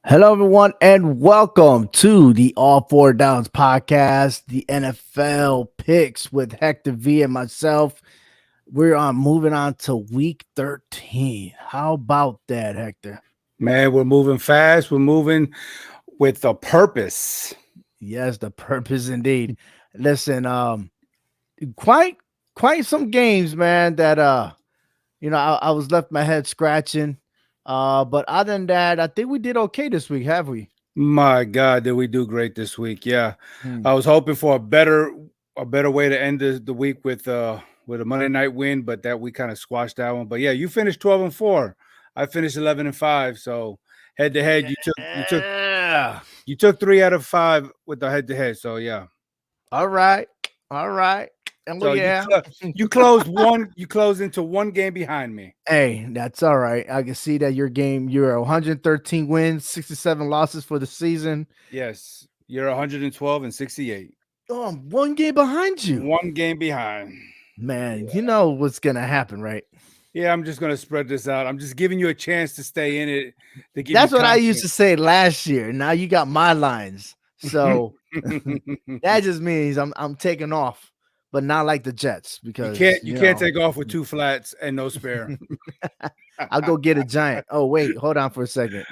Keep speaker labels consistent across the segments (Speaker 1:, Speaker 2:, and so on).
Speaker 1: Hello, everyone, and welcome to the All Four Downs podcast, the NFL picks with Hector V and myself. We're on moving on to week 13. How about that, Hector?
Speaker 2: Man, we're moving fast. We're moving with a purpose.
Speaker 1: Yes, the purpose indeed. Listen, quite quite some games, man, that I was left my head scratching. But other than that, I think we did okay this week, have we?
Speaker 2: My God, did we do great this week? Yeah,
Speaker 1: Hmm.
Speaker 2: I was hoping for a better way to end the week with a Monday night win, but that we kind of squashed that one. But yeah, you finished 12-4. I finished 11-5. So head to head,
Speaker 1: Yeah.
Speaker 2: you took 3 out of 5 with the head to head. So yeah,
Speaker 1: All right. All right. Oh
Speaker 2: so
Speaker 1: yeah.
Speaker 2: you closed into one game behind me.
Speaker 1: Hey, that's all right. I can see that you're 113 wins, 67 losses for the season.
Speaker 2: Yes, you're 112 and 68.
Speaker 1: Oh, I'm one game behind you.
Speaker 2: One game behind.
Speaker 1: Man, you know what's gonna happen, right?
Speaker 2: Yeah, I'm just gonna spread this out. I'm just giving you a chance to stay in it to give you
Speaker 1: That's what I used to
Speaker 2: confidence.
Speaker 1: say last year. Now you got my lines. So that just means I'm taking off, but not like the Jets
Speaker 2: you
Speaker 1: because
Speaker 2: can't you can't take off with two flats and no spare.
Speaker 1: I'll go get a giant. Oh, wait, hold on for a second.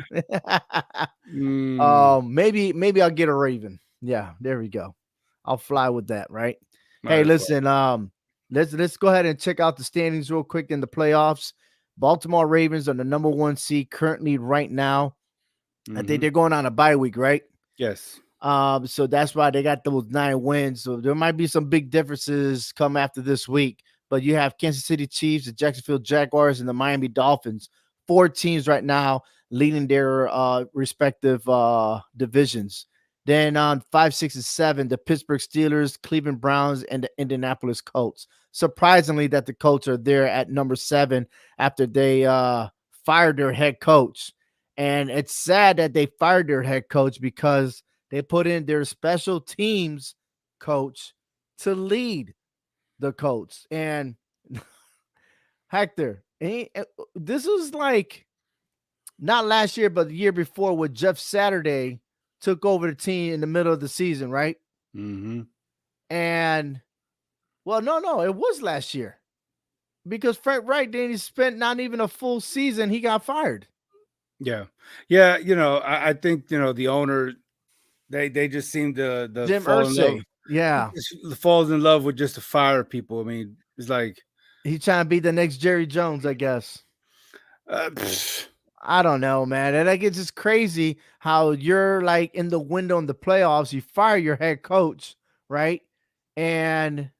Speaker 2: Mm,
Speaker 1: Maybe I'll get a Raven. Yeah, there we go. I'll fly with that, right?
Speaker 2: might
Speaker 1: Hey,
Speaker 2: as well.
Speaker 1: listen, let's go ahead and check out the standings real quick in the playoffs. Baltimore Ravens are the number one seed currently right now. I think
Speaker 2: Hmm.
Speaker 1: they're going on a bye week, right?
Speaker 2: Yes.
Speaker 1: So that's why they got those 9 wins. So there might be some big differences come after this week. But you have Kansas City Chiefs, the Jacksonville Jaguars, and the Miami Dolphins. 4 teams right now leading their respective divisions. Then on 5, 6, and 7, the Pittsburgh Steelers, Cleveland Browns, and the Indianapolis Colts. Surprisingly, that the Colts are there at number 7 after they fired their head coach. And it's sad that they fired their head coach because they put in their special teams coach to lead the Colts. And Hector, this was like not last year, but the year before, with Jeff Saturday took over the team in the middle of the season, right?
Speaker 2: Hmm.
Speaker 1: And well, no, it was last year because Frank Wright didn't spent not even a full season. He got fired.
Speaker 2: Yeah. Yeah. I think the owner they just seem to
Speaker 1: Jim
Speaker 2: fall in love.
Speaker 1: Irsay, yeah,
Speaker 2: Just falls in love with just to fire people. I mean, it's like
Speaker 1: he trying to be the next Jerry Jones, I guess.
Speaker 2: pfft.
Speaker 1: I don't know, man. And like it's just crazy how you're like in the window in the playoffs, you fire your head coach, right? And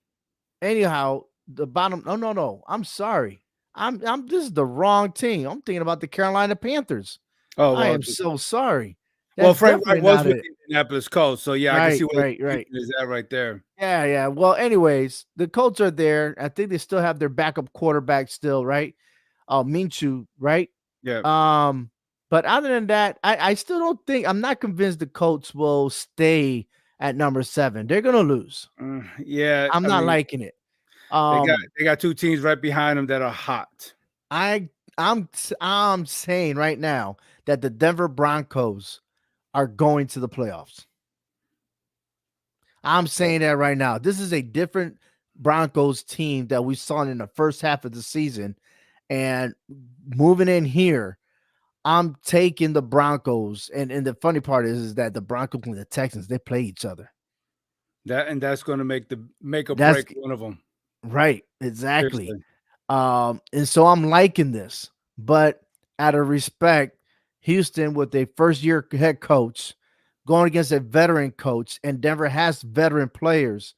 Speaker 1: anyhow, the bottom no. I'm sorry. I'm this is the wrong team. I'm thinking about the Carolina Panthers.
Speaker 2: Oh
Speaker 1: I
Speaker 2: well.
Speaker 1: am so sorry.
Speaker 2: Well,
Speaker 1: That's
Speaker 2: Frank Wright
Speaker 1: definitely
Speaker 2: was
Speaker 1: not
Speaker 2: with
Speaker 1: it.
Speaker 2: the Indianapolis Colts, so yeah, I can see
Speaker 1: Right,
Speaker 2: where the
Speaker 1: right, right.
Speaker 2: confusion is at right there.
Speaker 1: Yeah. Well, anyways, the Colts are there. I think they still have their backup quarterback still, right? Minshew, right?
Speaker 2: Yeah,
Speaker 1: Um, but other than that, I still don't think I'm not convinced the Colts will stay at number 7. They're gonna lose.
Speaker 2: yeah.
Speaker 1: I'm
Speaker 2: I
Speaker 1: not
Speaker 2: mean,
Speaker 1: liking it.
Speaker 2: they got
Speaker 1: Um,
Speaker 2: they got two teams right behind them that are hot.
Speaker 1: I I'm saying right now that the Denver Broncos are going to the playoffs. I'm
Speaker 2: Yeah.
Speaker 1: saying that right now. This is a different Broncos team that we saw in the first half of the season, and moving in here, I'm taking the Broncos, and the funny part is that the Broncos and the Texans they play each other.
Speaker 2: That's going to make or
Speaker 1: That's
Speaker 2: break one of them.
Speaker 1: right, exactly.
Speaker 2: Seriously.
Speaker 1: And so I'm liking this, but out of respect, Houston with a first year head coach going against a veteran coach, and Denver has veteran players.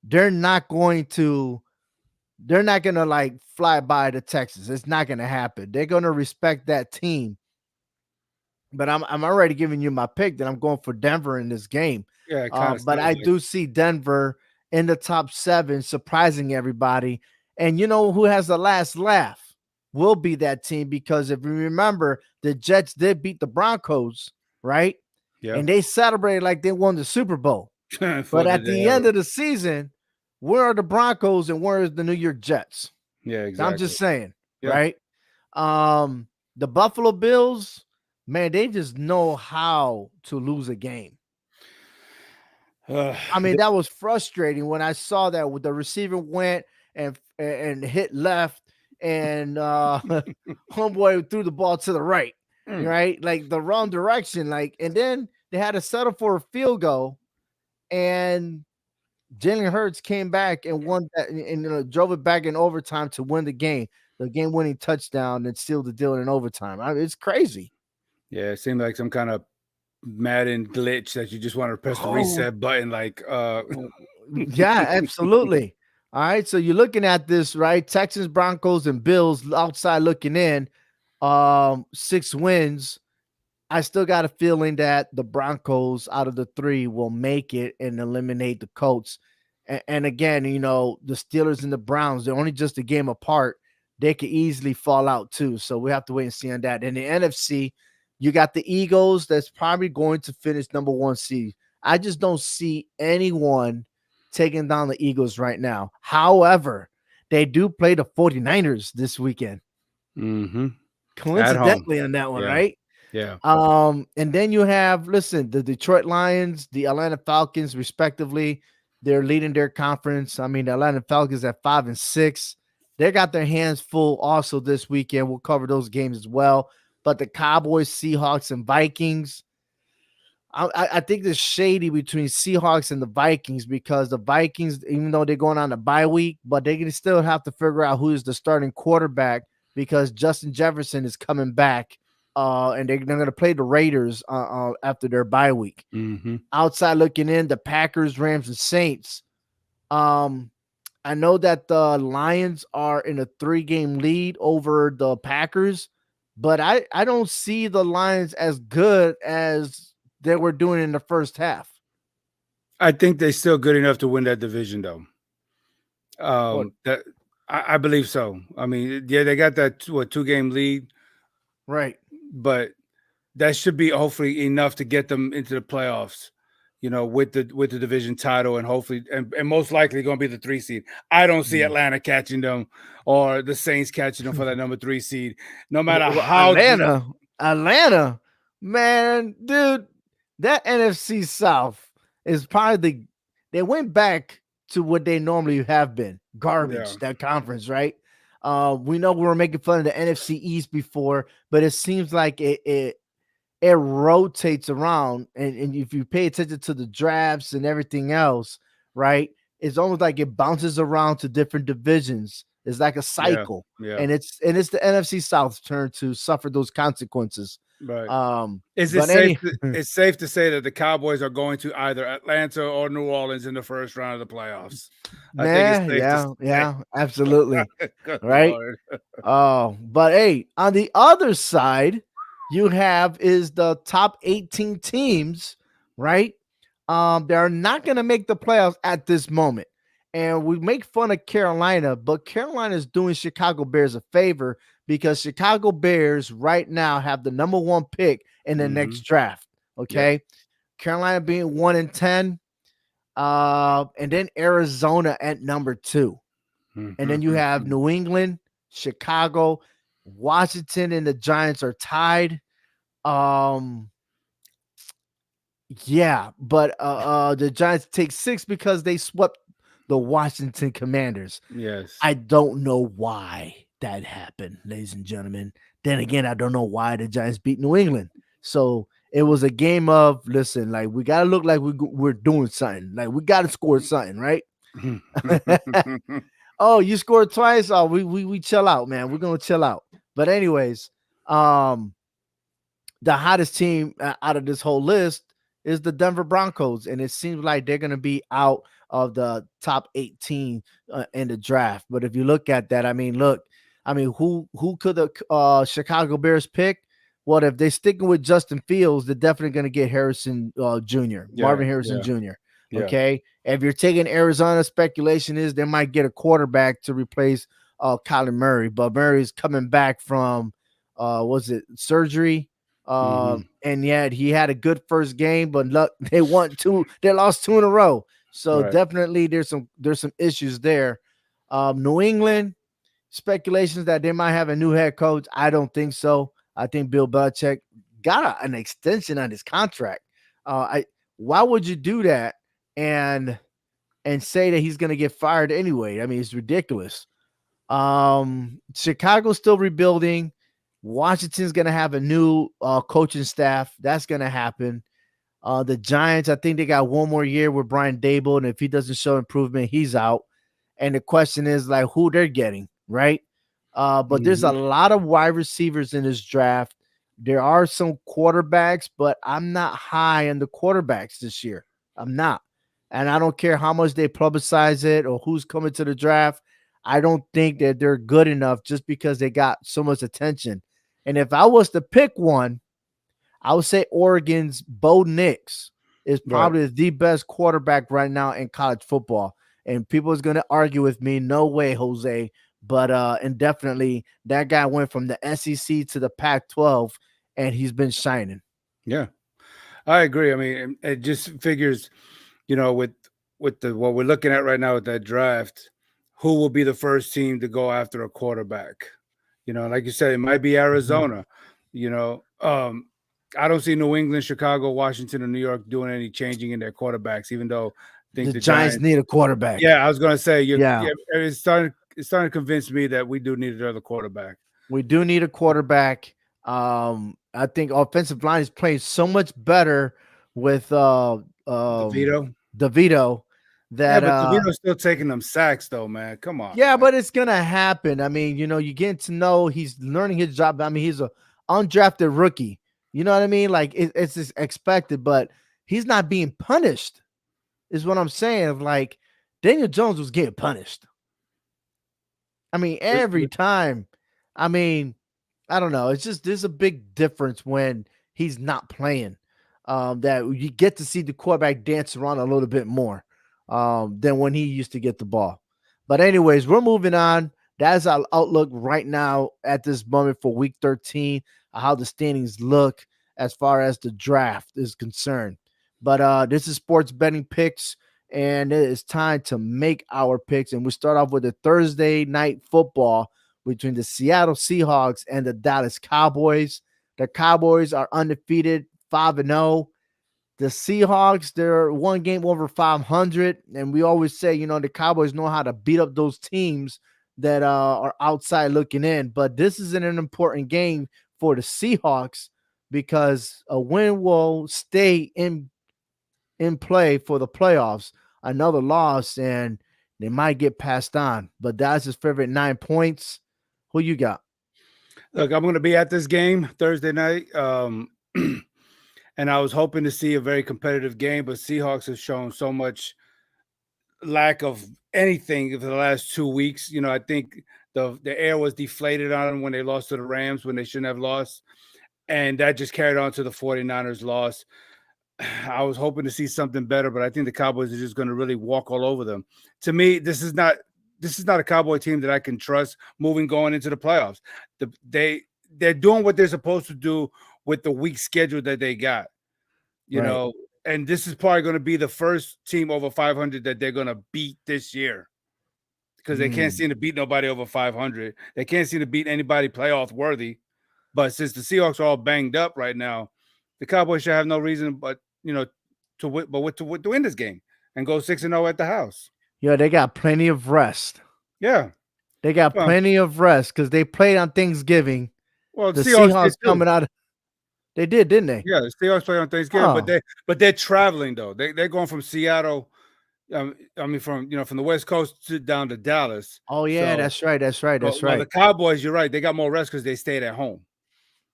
Speaker 1: They're not going to. They're not gonna like fly by the Texans. It's not gonna happen. They're gonna respect that team, but I'm already giving you my pick that I'm going for Denver in this game.
Speaker 2: Yeah, it kind of
Speaker 1: But I
Speaker 2: sounds like
Speaker 1: do see Denver in the top 7, surprising everybody. And you know who has the last laugh? Will be that team because if you remember, the Jets did beat the Broncos, right?
Speaker 2: yeah.
Speaker 1: And they celebrated like they won the Super Bowl.
Speaker 2: For
Speaker 1: But
Speaker 2: the
Speaker 1: at
Speaker 2: day
Speaker 1: the
Speaker 2: of
Speaker 1: end
Speaker 2: it.
Speaker 1: of the season, where are the Broncos and where is the New York Jets?
Speaker 2: Yeah,
Speaker 1: I'm
Speaker 2: exactly.
Speaker 1: just saying,
Speaker 2: Yeah.
Speaker 1: right? Um, the Buffalo Bills, man, they just know how to lose a game.
Speaker 2: Uh,
Speaker 1: I mean, that was frustrating when I saw that with the receiver went and hit left and homeboy threw the ball to the right,
Speaker 2: mm,
Speaker 1: right? Like the wrong direction. Like, and then they had to settle for a field goal and Jalen Hurts came back and won that and drove it back in overtime to win the game winning touchdown and seal the deal in overtime. It's crazy.
Speaker 2: yeah, it seemed like some kind of Madden glitch that you just want to press the
Speaker 1: Oh,
Speaker 2: reset button. Like,
Speaker 1: yeah, absolutely. All right. So you're looking at this, right? Texans, Broncos, and Bills outside looking in. 6 wins. I still got a feeling that the Broncos out of the three will make it and eliminate the Colts. And again, the Steelers and the Browns, they're only just a game apart. They could easily fall out too. So we have to wait and see on that. In the NFC, you got the Eagles that's probably going to finish number one seed. I just don't see anyone taking down the Eagles right now. However, they do play the 49ers this weekend.
Speaker 2: mm-hmm. At home.
Speaker 1: Coincidentally on that one,
Speaker 2: Yeah.
Speaker 1: right?
Speaker 2: Yeah.
Speaker 1: And then you have, listen, the Detroit Lions, the Atlanta Falcons, respectively. They're leading their conference. I mean, the Atlanta Falcons at 5-6. They got their hands full also this weekend. We'll cover those games as well. But the Cowboys, Seahawks, and Vikings. I think there's shady between Seahawks and the Vikings because the Vikings, even though they're going on a bye week, but they can still have to figure out who is the starting quarterback because Justin Jefferson is coming back, and they're going to play the Raiders after their bye week.
Speaker 2: Mm-hmm.
Speaker 1: Outside looking in, the Packers, Rams, and Saints. Um, I know that the Lions are in a 3-game lead over the Packers, but I don't see the Lions as good as they were doing in the first half.
Speaker 2: I think they're still good enough to win that division, though.
Speaker 1: What?
Speaker 2: That I believe so. I mean, yeah, they got that 2-game lead,
Speaker 1: Right.
Speaker 2: but that should be hopefully enough to get them into the playoffs. With the division title and hopefully and most likely going to be the 3 seed. I don't see
Speaker 1: Yeah.
Speaker 2: Atlanta catching them or the Saints catching them for that number 3 seed. No matter
Speaker 1: Well,
Speaker 2: how
Speaker 1: Atlanta, man, dude, that NFC South is probably they went back to what they normally have been
Speaker 2: yeah,
Speaker 1: garbage. That conference, right? We know we were making fun of the NFC East before, but it seems like it rotates around, and if you pay attention to the drafts and everything else, right? It's almost like it bounces around to different divisions. It's like a
Speaker 2: yeah,
Speaker 1: cycle,
Speaker 2: yeah.
Speaker 1: and it's the NFC South's turn to suffer those consequences.
Speaker 2: Right.
Speaker 1: Um,
Speaker 2: Is it
Speaker 1: but
Speaker 2: safe?
Speaker 1: any
Speaker 2: It's safe to say that the Cowboys are going to either Atlanta or New Orleans in the first round of the playoffs. I think it's
Speaker 1: man,
Speaker 2: safe to
Speaker 1: yeah,
Speaker 2: say.
Speaker 1: yeah, absolutely,
Speaker 2: Good
Speaker 1: right?
Speaker 2: Lord.
Speaker 1: Oh, but hey, on the other side, you have is the top 18 teams, right? They are not going to make the playoffs at this moment. And we make fun of Carolina, but Carolina is doing Chicago Bears a favor because Chicago Bears right now have the number one pick in the
Speaker 2: Mm-hmm.
Speaker 1: next draft.
Speaker 2: Yep.
Speaker 1: Okay. Carolina being 1-10. And then Arizona at number 2. And then you have
Speaker 2: Mm-hmm.
Speaker 1: New England, Chicago, Washington, and the Giants are tied. Um, yeah, but the Giants take 6 because they swept the Washington Commanders.
Speaker 2: Yes.
Speaker 1: I don't know why that happened, ladies and gentlemen. Then again, I don't know why the Giants beat New England. So it was a game of listen, like we gotta look like we're doing something. Like we gotta score something, right? Oh, you scored twice. Oh, we chill out, man. We're gonna chill out. But anyways, um, the hottest team out of this whole list is the Denver Broncos, and it seems like they're gonna be out of the top 18 in the draft. But if you look at that, I mean, who could the Chicago Bears pick? What if they're sticking with Justin Fields? They're definitely gonna get Harrison Jr.,
Speaker 2: Yeah.
Speaker 1: Marvin Harrison
Speaker 2: Yeah.
Speaker 1: Jr.
Speaker 2: Yeah.
Speaker 1: Okay. If you're taking Arizona, speculation is they might get a quarterback to replace Kyler Murray, but Murray's coming back from was it surgery?
Speaker 2: Mm-hmm.
Speaker 1: And yet he had a good first game, but look, they lost 2 in a row. So
Speaker 2: Right.
Speaker 1: definitely there's some issues there. New England, speculations that they might have a new head coach. I don't think so. I think Bill Belichick got an extension on his contract. I Why would you do that and say that he's going to get fired anyway? I mean, it's ridiculous. Chicago's still rebuilding. Washington's going to have a new coaching staff. That's going to happen. The Giants, I think they got one more year with Brian Dable, and if he doesn't show improvement, he's out. And the question is like who they're getting, right? But there's a
Speaker 2: Mhm.
Speaker 1: lot of wide receivers in this draft. There are some quarterbacks, but I'm not high on the quarterbacks this year. I'm not. And I don't care how much they publicize it or who's coming to the draft. I don't think that they're good enough just because they got so much attention. And if I was to pick one, I would say Oregon's Bo Nix is
Speaker 2: Right.
Speaker 1: probably the best quarterback right now in college football. And people is going to argue with me, no way, Jose. But indefinitely, that guy went from the SEC to the Pac-12, and he's been shining.
Speaker 2: Yeah, I agree. I mean, it just figures, with the what we're looking at right now with that draft, who will be the first team to go after a quarterback? Like you said, it might be
Speaker 1: Mhm.
Speaker 2: Arizona. You know, I don't see New England, Chicago, Washington, or New York doing any changing in their quarterbacks. Even though I think
Speaker 1: The
Speaker 2: the
Speaker 1: Giants
Speaker 2: Giants.
Speaker 1: need a quarterback.
Speaker 2: Yeah, I was gonna say
Speaker 1: Yeah,
Speaker 2: yeah, it's starting to convince me that we do need another quarterback.
Speaker 1: we do need a quarterback. I think offensive line is playing so much better with
Speaker 2: DeVito.
Speaker 1: DeVito
Speaker 2: Yeah,
Speaker 1: that
Speaker 2: but DeVito's still taking them sacks though, man. Come on,
Speaker 1: yeah,
Speaker 2: man.
Speaker 1: but it's gonna happen. I mean, you get to know he's learning his job. I mean, he's a undrafted rookie. You know what I mean? Like it's just expected, but he's not being punished. Is what I'm saying. Like Daniel Jones was getting punished. I mean, every time. I mean, I don't know. It's just there's a big difference when he's not playing. That you get to see the quarterback dance around a little bit more than when he used to get the ball. But anyways, we're moving on. That's our outlook right now at this moment for Week 13. How the standings look as far as the draft is concerned. But this is sports betting picks, and it is time to make our picks. And we start off with the Thursday night football between the Seattle Seahawks and the Dallas Cowboys. The Cowboys are undefeated, 5-0. The Seahawks, they're one game over 500. And we always say, the Cowboys know how to beat up those teams that are outside looking in. But this is an important game for the Seahawks because a win will stay in play for the playoffs. Another loss, and they might get passed on. But that's his favorite 9 points. Who you got?
Speaker 2: Look, I'm going to be at this game Thursday night, and I was hoping to see a very competitive game, but Seahawks have shown so much lack of anything for the last 2 weeks. I think the air was deflated on them when they lost to the Rams when they shouldn't have lost, and that just carried on to the 49ers loss. I was hoping to see something better, but I think the Cowboys are just going to really walk all over them. To me, this is not a Cowboy team that I can trust moving going into the playoffs. They're doing what they're supposed to do with the weak schedule that they got, you
Speaker 1: Right.
Speaker 2: know, and this is probably going to be the first team over 500 that they're going to beat this year because they can't
Speaker 1: Mm.
Speaker 2: seem to beat nobody over 500. They can't seem to beat anybody playoff worthy. But since the Seahawks are all banged up right now, the Cowboys should have no reason but to win this game and go 6-0 at the house.
Speaker 1: Yeah, they got plenty of rest.
Speaker 2: Yeah.
Speaker 1: They got
Speaker 2: Well,
Speaker 1: plenty of rest because they played on Thanksgiving.
Speaker 2: well, the
Speaker 1: The
Speaker 2: Seahawks did
Speaker 1: Seahawks
Speaker 2: too.
Speaker 1: coming out. They did, didn't they?
Speaker 2: Yeah, the Seahawks play on Thanksgiving, but
Speaker 1: Oh,
Speaker 2: they're traveling though. They're going from Seattle. I mean, from the West Coast down to Dallas.
Speaker 1: oh yeah,
Speaker 2: So,
Speaker 1: that's right. That's right. That's
Speaker 2: while the
Speaker 1: right.
Speaker 2: Cowboys, you're right, they got more rest because they stayed at home.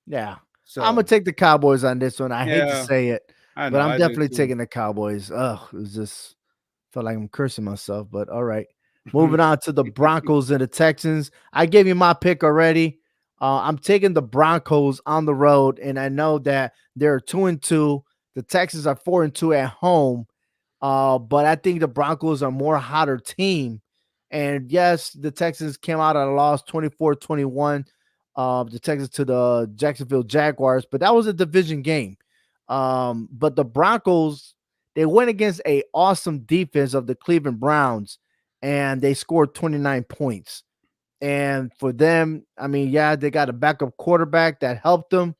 Speaker 1: Yeah, I'm gonna
Speaker 2: So,
Speaker 1: take the Cowboys on this one. I hate to
Speaker 2: yeah,
Speaker 1: say it,
Speaker 2: I
Speaker 1: but
Speaker 2: know,
Speaker 1: I'm
Speaker 2: I do
Speaker 1: definitely
Speaker 2: too.
Speaker 1: taking the Cowboys. Oh, it was just felt like I'm cursing myself, but all right. Moving on to the Broncos and the Texans. I gave you my pick already. I'm taking the Broncos on the road, and I know that they're 2-2. The Texans are 4-2 at home. But I think the Broncos are more hotter team. And yes, the Texans came out at a loss 24-21. The Texans to the Jacksonville Jaguars, but that was a division game. But the Broncos, they went against a awesome defense of the Cleveland Browns, and they scored 29 points. And for them, I mean, yeah, they got a backup quarterback that helped them,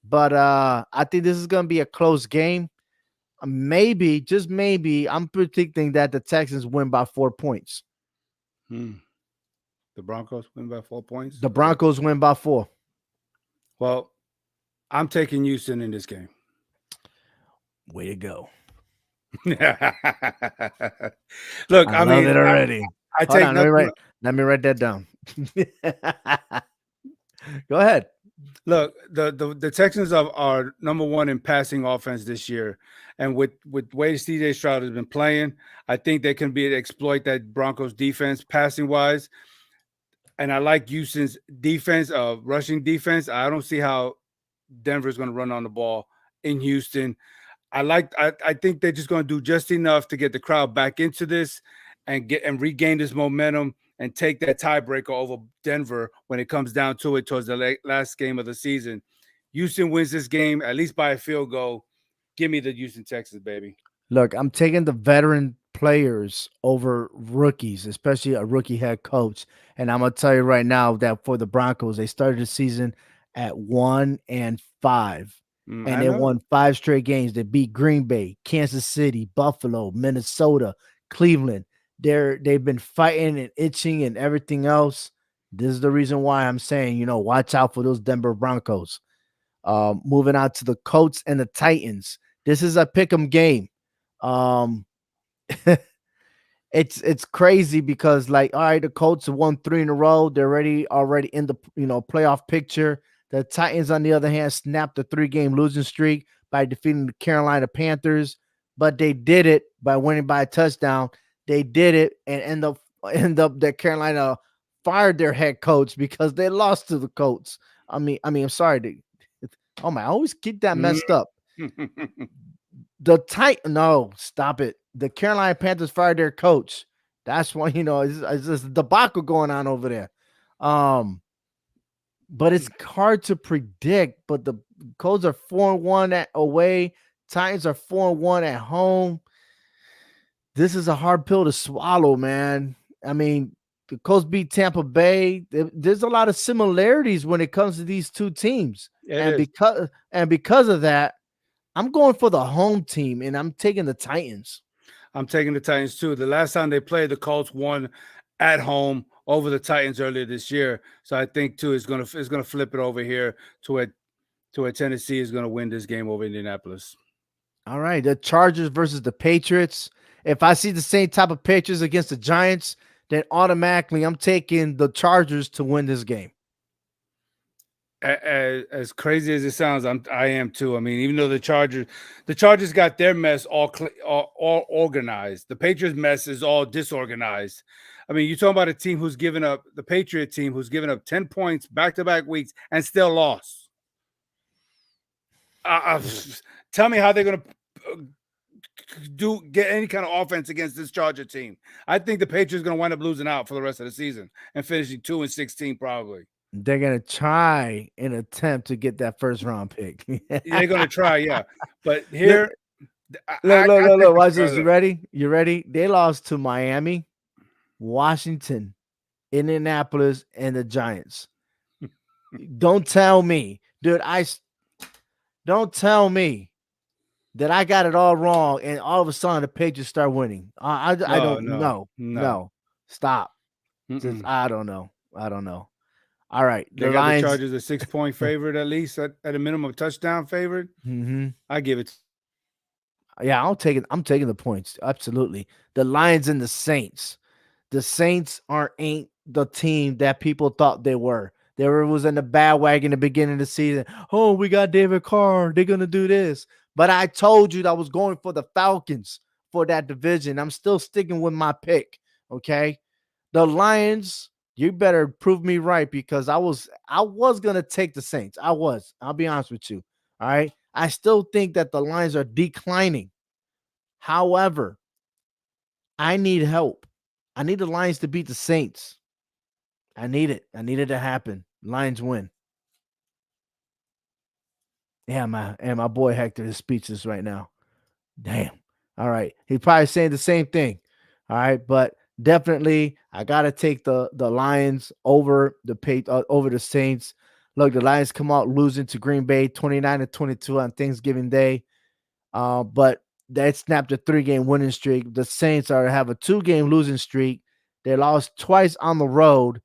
Speaker 1: but I think this is gonna be a close game. Maybe, just maybe, I'm predicting that the Texans win by 4 points.
Speaker 2: Hmm. The Broncos win by 4 points.
Speaker 1: The
Speaker 2: Okay.
Speaker 1: Broncos win by 4.
Speaker 2: Well, I'm taking Houston in this game.
Speaker 1: Way to go.
Speaker 2: Look,
Speaker 1: I
Speaker 2: I
Speaker 1: love
Speaker 2: mean,
Speaker 1: it already.
Speaker 2: I
Speaker 1: Hold
Speaker 2: take
Speaker 1: on, let me
Speaker 2: nothing.
Speaker 1: write let me write that down. Go ahead.
Speaker 2: Look, the Texans are number one in passing offense this year, and with the way CJ Stroud has been playing, I think they can be exploit that Broncos defense passing wise. And I like Houston's defense, rushing defense. I don't see how Denver's going to run on the ball in Houston. I think they're just going to do just enough to get the crowd back into this and regain this momentum and take that tiebreaker over Denver when it comes down to it towards the last game of the season. Houston wins this game at least by a field goal. Give me the Houston Texans, baby.
Speaker 1: Look, I'm taking the veteran players over rookies, especially a rookie head coach. And I'm gonna tell you right now that for the Broncos, they started the season at 1-5, and
Speaker 2: I
Speaker 1: they
Speaker 2: know.
Speaker 1: won 5 straight games. They beat Green Bay, Kansas City, Buffalo, Minnesota, Cleveland. They've been fighting and itching and everything else. This is the reason why I'm saying, watch out for those Denver Broncos. Moving on to the Colts and the Titans. This is a pick 'em game. Um, it's crazy because, like, all right, the Colts have won 3 in a row. They're already in the playoff picture. The Titans, on the other hand, snapped a 3-game losing streak by defeating the Carolina Panthers, but they did it by winning by a touchdown. They did it and end up that Carolina fired their head coach because they lost to the Colts. I'm sorry. Oh my, I always keep that
Speaker 2: Mm.
Speaker 1: messed up. No, stop it. The Carolina Panthers fired their coach. That's why it's this debacle going on over there. Um, but it's hard to predict. But the Colts are 4-1 at away. Titans are 4-1 at home. This is a hard pill to swallow, man. I mean, the Colts beat Tampa Bay. There's a lot of similarities when it comes to these two teams,
Speaker 2: It
Speaker 1: and
Speaker 2: is.
Speaker 1: because of that, I'm going for the home team, and I'm taking the Titans.
Speaker 2: I'm taking the Titans too. The last time they played, the Colts won at home over the Titans earlier this year. So I think too it's gonna flip it over here to where Tennessee is gonna win this game over Indianapolis.
Speaker 1: All right, the Chargers versus the Patriots. If I see the same type of Patriots against the Giants, then automatically I'm taking the Chargers to win this game.
Speaker 2: As crazy as it sounds, I am too. I mean, even though the Chargers got their mess all organized. The Patriots mess is all disorganized. I mean, you're talking about a team who's given up the Patriot team who's given up 10 points back-to-back weeks and still lost. Tell me how they're gonna get any kind of offense against this Charger team. I think the Patriots are gonna wind up losing out for the rest of the season and finishing 2-16 probably.
Speaker 1: They're gonna try and attempt to get that first round pick.
Speaker 2: They're gonna try, yeah. But
Speaker 1: look,
Speaker 2: here,
Speaker 1: look,
Speaker 2: I
Speaker 1: look, look,
Speaker 2: take
Speaker 1: look.
Speaker 2: the
Speaker 1: Watch this. You
Speaker 2: Chargers.
Speaker 1: ready? You ready? They lost to Miami, Washington, Indianapolis, and the Giants. Don't tell me, dude. Don't tell me that I got it all wrong, and all of a sudden the Patriots start winning. I
Speaker 2: No,
Speaker 1: don't
Speaker 2: no,
Speaker 1: know.
Speaker 2: no.
Speaker 1: No, stop. Just
Speaker 2: Mm-mm.
Speaker 1: I don't know. I don't know. All right,
Speaker 2: They
Speaker 1: the
Speaker 2: got the
Speaker 1: Lions.
Speaker 2: Chargers a 6-point favorite at least at a minimum touchdown favorite.
Speaker 1: Hmm.
Speaker 2: I give it.
Speaker 1: Yeah, I'll take it. I'm taking the points. Absolutely. The Lions and the Saints. The Saints ain't the team that people thought they were. They was in the bad wagon in the beginning of the season. Oh, we got David Carr. They're gonna do this. But I told you that I was going for the Falcons for that division. I'm still sticking with my pick. Okay. The Lions, you better prove me right because I was gonna take the Saints. I was. I'll be honest with you. All right. I still think that the Lions are declining. However, I need help. I need the Lions to beat the Saints. I need it. I need it to happen. Lions win. Yeah, my boy Hector is speechless right now. Damn. All right. He's probably saying the same thing. All right, but definitely I gotta take the Lions over over the Saints. Look, the Lions come out losing to Green Bay 29-22 on Thanksgiving Day. But that snapped a 3-game winning streak. The Saints are have a 2-game losing streak. They lost twice on the road.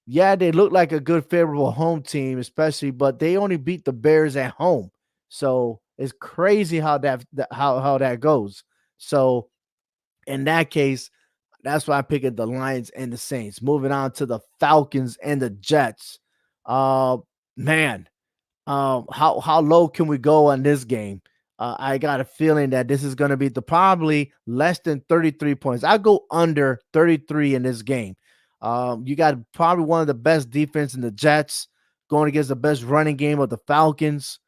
Speaker 1: Yeah, they look like a good favorable home team, especially, but they only beat the Bears at home. So it's crazy how how that goes. So in that case, that's why I picked the Lions and the Saints. Moving on to the Falcons and the Jets. Uh Man, how low can we go on this game? I got a feeling that this is going to be the probably less than 33 points. I go under 33 in this game. You got probably one of the best defense in the Jets going against the best running game of the Falcons.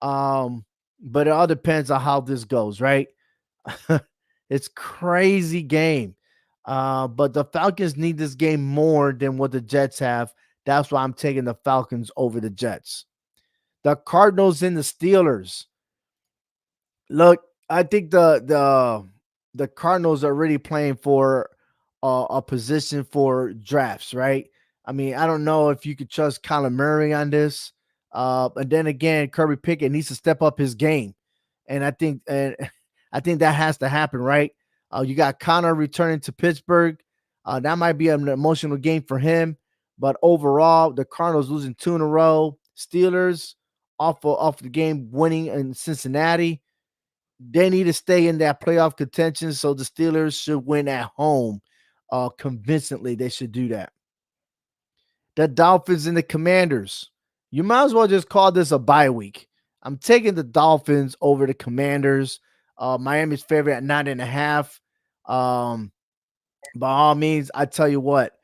Speaker 1: But it all depends on how this goes, right? It's crazy game. But the Falcons need this game more than what the Jets have. That's why I'm taking the Falcons over the Jets. The Cardinals and the Steelers. Look, I think the Cardinals are really playing for a position for drafts, right? I mean, I don't know if you could trust Kyler Murray on this. And then again, Kirby Pickett needs to step up his game, and I think that has to happen, right? You got Connor returning to Pittsburgh. That might be an emotional game for him, but overall, the Cardinals losing 2 in a row. Steelers off the game winning in Cincinnati. They need to stay in that playoff contention, so the Steelers should win at home. Convincingly, they should do that. The Dolphins and the Commanders. You might as well just call this a bye week. I'm taking the Dolphins over the Commanders. Miami's favorite at 9.5. By all means, I tell you what,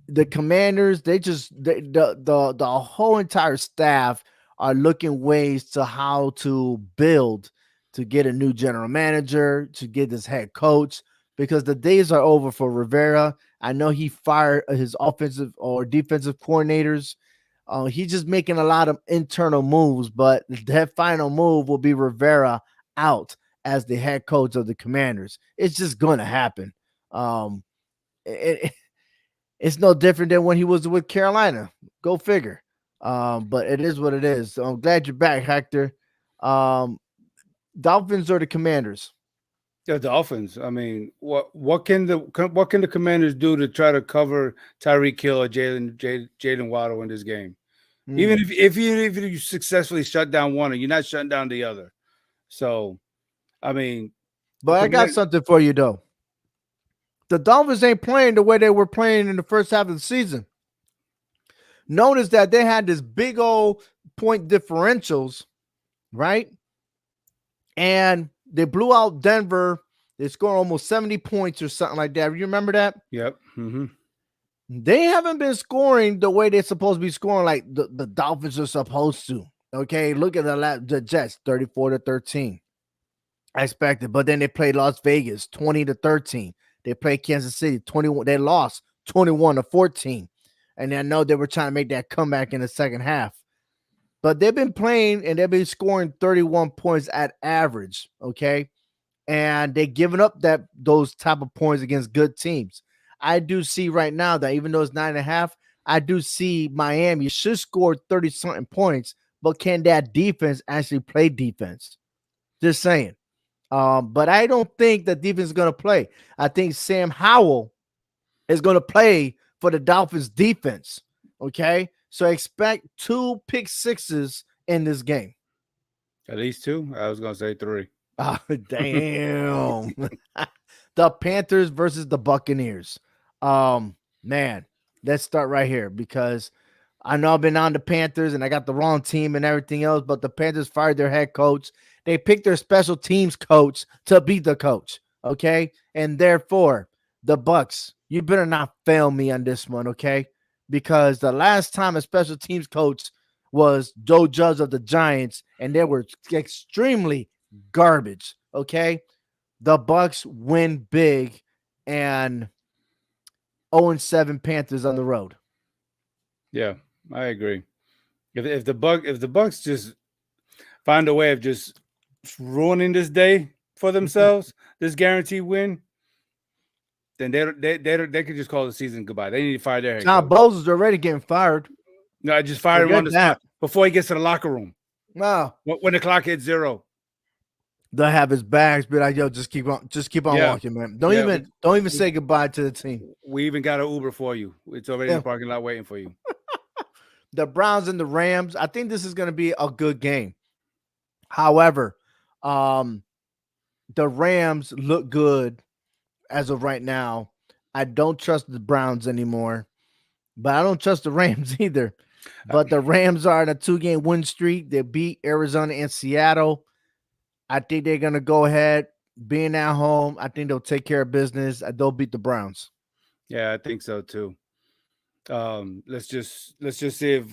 Speaker 1: the Commanders, the whole entire staff are looking ways to how to build to get a new general manager, to get this head coach, because the days are over for Rivera. I know he fired his offensive or defensive coordinators. He's just making a lot of internal moves, but that final move will be Rivera out as the head coach of the Commanders. It's just going to happen. Um, it, it's no different than when he was with Carolina. Go figure. But it is what it is. So I'm glad you're back, Hector. Um, Dolphins or the Commanders?
Speaker 2: The Dolphins. I mean, what can the Commanders do to try to cover Tyreek Hill or Jalen Waddle in this game?
Speaker 1: Mm.
Speaker 2: Even if you successfully shut down one, you're not shutting down the other. So, I mean, the
Speaker 1: But I got
Speaker 2: command.
Speaker 1: something for you though. The Dolphins ain't playing the way they were playing in the first half of the season. Notice that they had this big old point differentials, right? And they blew out Denver. They scored almost 70 points or something like that. You remember that?
Speaker 2: Yep. Mm-hmm.
Speaker 1: They haven't been scoring the way they're supposed to be scoring, like the Dolphins are supposed to. Okay, look at the Jets, 34-13. I expected, but then they played Las Vegas, 20-13. They played Kansas City, 21. They lost 21-14, and I know they were trying to make that comeback in the second half. But they've been playing and they've been scoring 31 points at average. Okay, and they're giving up those type of points against good teams. I do see right now that even though it's 9.5, I do see Miami should score 30 something points, but can that defense actually play defense? Just saying. But I don't think the defense is going to play. I think Sam Howell is going to play for the Dolphins defense. Okay. So expect 2 pick sixes in this game.
Speaker 2: At least 2. I was gonna say 3.
Speaker 1: Oh, damn. The Panthers versus the Buccaneers. Man, let's start right here because I know I've been on the Panthers and I got the wrong team and everything else, but the Panthers fired their head coach. They picked their special teams coach to be the coach. Okay. And therefore, the Bucks, you better not fail me on this one, okay? Because the last time a special teams coach was Joe Judge of the Giants, and they were extremely garbage. Okay, the Bucks win big, and 0-7 Panthers on the road.
Speaker 2: Yeah, I agree. If the Bucks just find a way of just ruining this day for themselves, this guaranteed win, then they could just call the season goodbye. They need to fire their head
Speaker 1: John
Speaker 2: coach.
Speaker 1: Bowles is already getting fired.
Speaker 2: No, I just fired him on
Speaker 1: Forget
Speaker 2: the
Speaker 1: that.
Speaker 2: spot before he gets to the locker room.
Speaker 1: No,
Speaker 2: When the clock hits 0.
Speaker 1: they'll have his bags, be like, yo, just keep on
Speaker 2: Yeah,
Speaker 1: walking, man.
Speaker 2: yeah.
Speaker 1: Don't even
Speaker 2: We
Speaker 1: say goodbye to the team.
Speaker 2: we even got an Uber for you. It's already in the
Speaker 1: Yeah.
Speaker 2: parking lot waiting for you.
Speaker 1: The Browns and the Rams, I think this is going to be a good game. However, um, the Rams look good as of right now. I don't trust the Browns anymore, but I don't trust the Rams either.
Speaker 2: Uh,
Speaker 1: But the Rams are in a 2-game win streak. They beat Arizona and Seattle. I think they're going to go ahead, being at home. I think they'll take care of business. They'll beat the Browns.
Speaker 2: Yeah, I think so too. Let's just see if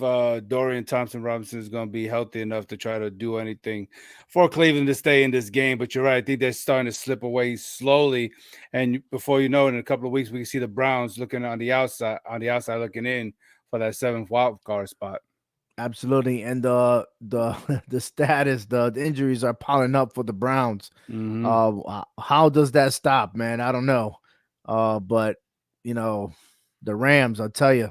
Speaker 2: Dorian Thompson Robinson is going to be healthy enough to try to do anything for Cleveland to stay in this game. But you're right, I think they're starting to slip away slowly, and before you know it, in a couple of weeks, we can see the Browns looking on the outside looking in for that 7th wild card spot.
Speaker 1: Absolutely. And the the status, the injuries are piling up for the Browns.
Speaker 2: Hmm.
Speaker 1: How does that stop, man? I don't know. But you know, the Rams, I'll tell you,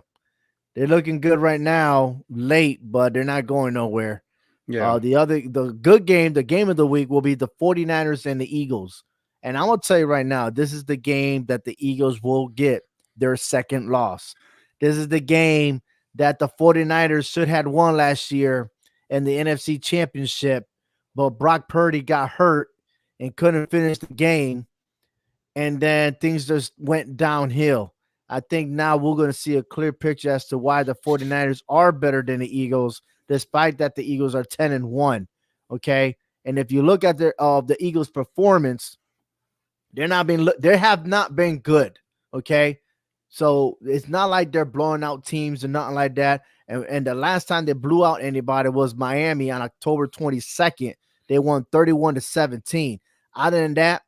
Speaker 1: they're looking good right now, late, but they're not going nowhere.
Speaker 2: Yeah,
Speaker 1: The good game, the game of the week will be the 49ers and the Eagles. And I'm gonna tell you right now, this is the game that the Eagles will get their second loss. This is the game that the 49ers should have won last year in the NFC championship, but Brock Purdy got hurt and couldn't finish the game, and then things just went downhill. I think now we're going to see a clear picture as to why the 49ers are better than the Eagles, despite that the Eagles are 10-1. Okay. And if you look at the Eagles' performance, they have not been good. Okay. So it's not like they're blowing out teams or nothing like that. And the last time they blew out anybody was Miami on October 22nd. They won 31-17. Other than that,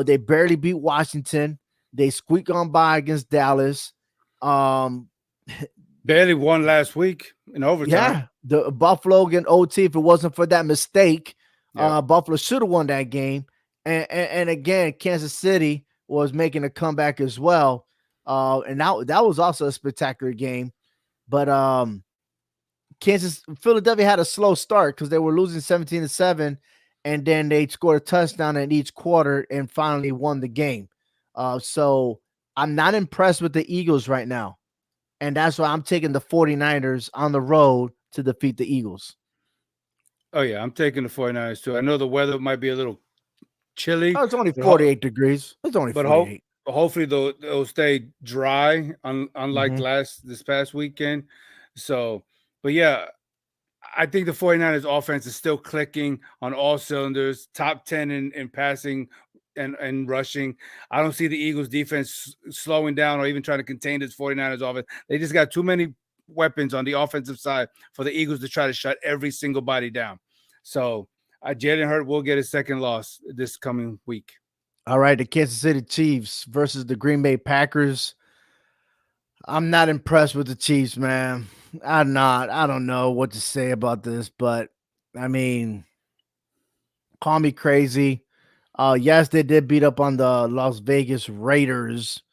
Speaker 1: they barely beat Washington. They squeak on by against Dallas. Um,
Speaker 2: barely won last week in overtime.
Speaker 1: yeah, the Buffalo against OT. If it wasn't for that mistake,
Speaker 2: Yeah,
Speaker 1: Buffalo should have won that game. And again, Kansas City was making a comeback as well. And that was also a spectacular game. But Philadelphia had a slow start because they were losing 17-7, and then they scored a touchdown in each quarter and finally won the game. So I'm not impressed with the Eagles right now. And that's why I'm taking the 49ers on the road to defeat the Eagles.
Speaker 2: oh yeah, I'm taking the 49ers too. I know the weather might be a little chilly,
Speaker 1: Oh, it's only
Speaker 2: but
Speaker 1: 48 degrees. It's only
Speaker 2: but
Speaker 1: 48.
Speaker 2: hopefully they'll stay dry, unlike
Speaker 1: Mm-hmm.
Speaker 2: this past weekend. So, but yeah, I think the 49ers offense is still clicking on all cylinders, top 10 in passing and rushing. I don't see the Eagles defense slowing down or even trying to contain this 49ers offense. They just got too many weapons on the offensive side for the Eagles to try to shut every single body down. So Jalen Hurt will get his second loss this coming week.
Speaker 1: All right, the Kansas City Chiefs versus the Green Bay Packers. I'm not impressed with the Chiefs, man. I'm not. I don't know what to say about this, but I mean, call me crazy. Yes, they did beat up on the Las Vegas Raiders,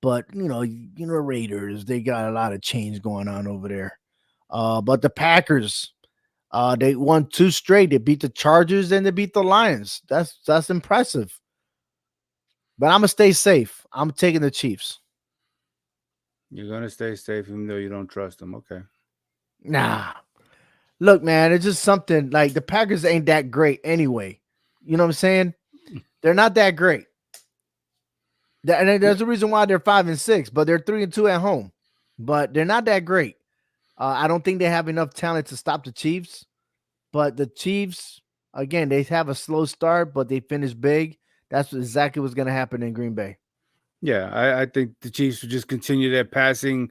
Speaker 1: but Raiders, they got a lot of change going on over there. But the Packers, they won two straight. They beat the Chargers and they beat the Lions. That's impressive. But I'm gonna stay safe. I'm taking the Chiefs.
Speaker 2: You're gonna stay safe even though you don't trust them. Okay.
Speaker 1: Nah, look, man, it's just something like the Packers ain't that great anyway. You know what I'm saying? They're not that great. And
Speaker 2: Yeah.
Speaker 1: there's a reason why they're 5-6, but they're 3-2 at home. But they're not that great. I don't think they have enough talent to stop the Chiefs. But the Chiefs, again, they have a slow start, but they finish big. That's exactly what's going to happen in Green Bay.
Speaker 2: Yeah, I think the Chiefs will just continue their passing,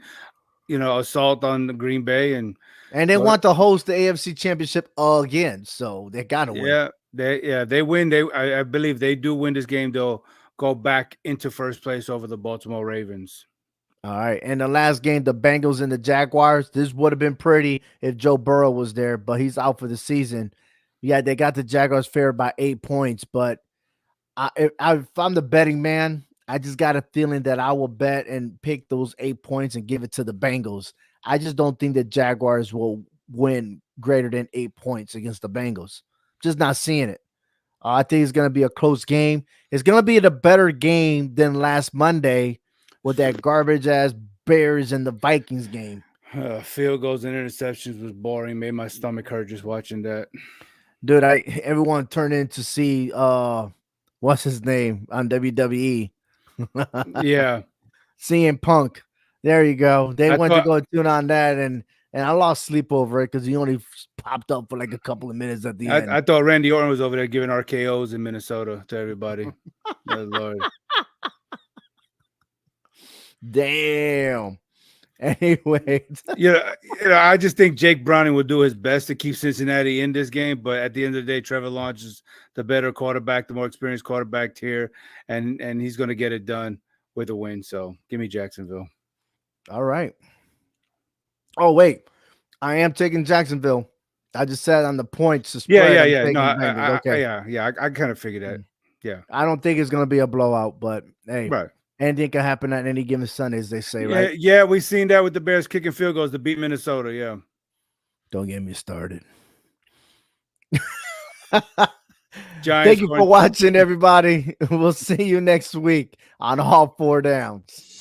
Speaker 2: assault on the Green Bay and
Speaker 1: And they
Speaker 2: go.
Speaker 1: want to host the AFC Championship again, so they got to win.
Speaker 2: They win. I believe they do win this game. They'll go back into first place over the Baltimore Ravens.
Speaker 1: All right. And the last game, the Bengals and the Jaguars. This would have been pretty if Joe Burrow was there, but he's out for the season. Yeah, they got the Jaguars favored by 8 points, but if I'm the betting man, I just got a feeling that I will bet and pick those 8 points and give it to the Bengals. I just don't think that Jaguars will win greater than 8 points against the Bengals. Just not seeing it. I think it's going to be a close game. It's going to be the better game than last Monday with that garbage ass Bears and the Vikings game.
Speaker 2: Field goals and interceptions was boring. Made my stomach hurt just watching that.
Speaker 1: Dude, everyone turned in to see what's his name on WWE.
Speaker 2: Yeah,
Speaker 1: CM Punk. There you go. They
Speaker 2: I
Speaker 1: went to
Speaker 2: thought
Speaker 1: go tune on that, and I lost sleep over it because he only popped up for like a couple of minutes at the end.
Speaker 2: I thought Randy Orton was over there giving RKO's in Minnesota to everybody. Oh, Lord.
Speaker 1: Damn. Anyway,
Speaker 2: I just think Jake Browning will do his best to keep Cincinnati in this game. But at the end of the day, Trevor Lawrence is the better quarterback, the more experienced quarterback here, and he's going to get it done with a win. So give me Jacksonville.
Speaker 1: All right. Oh wait, I am taking Jacksonville. I just said on the points to spread.
Speaker 2: Yeah. No,
Speaker 1: Okay.
Speaker 2: I kind of figured that. Yeah.
Speaker 1: I don't think it's going to be a blowout, but hey,
Speaker 2: Right.
Speaker 1: anything can happen at any given Sunday, as they say, right?
Speaker 2: Yeah, we've seen that with the Bears kicking field goals to beat Minnesota. Yeah.
Speaker 1: Don't get me started.
Speaker 2: Giants
Speaker 1: Thank you for watching, everybody. We'll see you next week on All Four Downs.